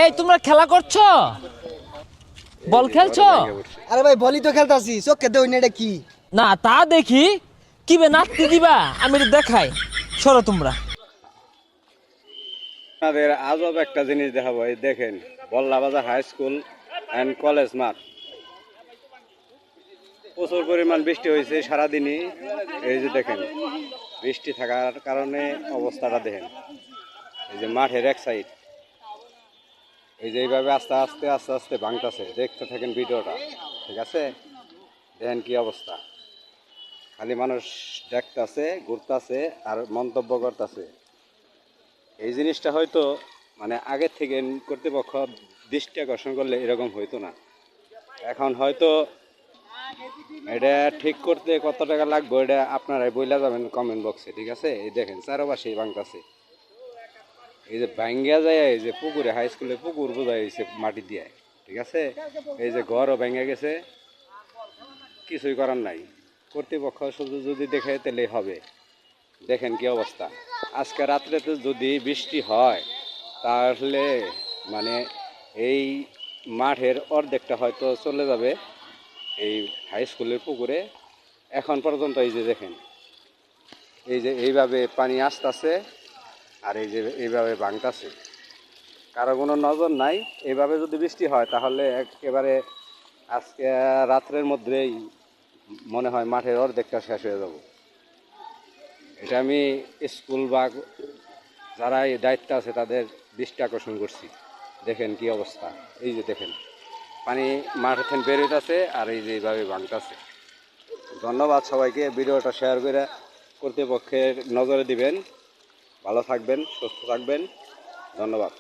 এই তোমরা খেলা করছো, বল খেলছো? আরে ভাই বলি তো খেলতাছি, চোখে দেই না, এটা কি? না তা দেখি, কি বে নাচতে দিবা? আমি এটা দেখাই, সরো তোমরা। আপনাদের আজব একটা জিনিস দেখাবো, এই দেখেন বল্লাবাজার হাই স্কুল অ্যান্ড কলেজ মাঠ। প্রচুর পরিমাণ বৃষ্টি হয়েছে সারাদিনই। এই যে দেখেন বৃষ্টি থাকার কারণে অবস্থাটা দেখেন। এই যে মাঠের এক সাইড, এই যে এইভাবে আস্তে আস্তে আস্তে আস্তে ভাঙতেছে। দেখতে থাকেন ভিডিওটা, ঠিক আছে? দেখেন কি অবস্থা, খালি মানুষ দেখতেছে, ঘুরতেছে আর মন্তব্য করতেছে। এই জিনিসটা হয়তো মানে আগের থেকে কর্তৃপক্ষ দৃষ্টি আকর্ষণ করলে এরকম হইতো না। এখন হয়তো এটা ঠিক করতে কত টাকা লাগবে এটা আপনারাই বইলা যাবেন কমেন্ট বক্সে, ঠিক আছে? এই দেখেন চারোপাশেই ভাঙতাছে। এই যে ভাঙ্গা যায়, এই যে পুকুরে, হাই স্কুলে পুকুর বোঝা হয়েছে মাটি দিয়ে, ঠিক আছে? এই যে ঘরও ভেঙে গেছে, কিছুই করার নাই। কর্তৃপক্ষ শুধু যদি দেখে তাহলেই হবে। দেখেন কি অবস্থা। আজকে রাত্রেতে যদি বৃষ্টি হয় তাহলে মানে এই মাঠের অর্ধেকটা হয়তো চলে যাবে এই হাই স্কুলের পুকুরে। এখন পর্যন্ত এই যে দেখেন, এই যে এইভাবে পানি আসতেছে আর এই যে এইভাবে ভাঙতেছে, কারো কোনো নজর নাই। এইভাবে যদি বৃষ্টি হয় তাহলে একেবারে আজকে রাত্রের মধ্যেই মনে হয় মাঠের অর্ধেকটা শেষ হয়ে যাব। এটা আমি স্কুল বা যারা এই দায়িত্ব আছে তাদের দৃষ্টি আকর্ষণ করছি। দেখেন কি অবস্থা, এই যে দেখেন পানি মাঠ থেকে বের হইতেছে আর এই যে এইভাবে ভাঙতেছে। ধন্যবাদ সবাইকে, ভিডিওটা শেয়ার করে কর্তৃপক্ষের নজরে দিবেন। ভালো থাকবেন, সুস্থ থাকবেন, ধন্যবাদ।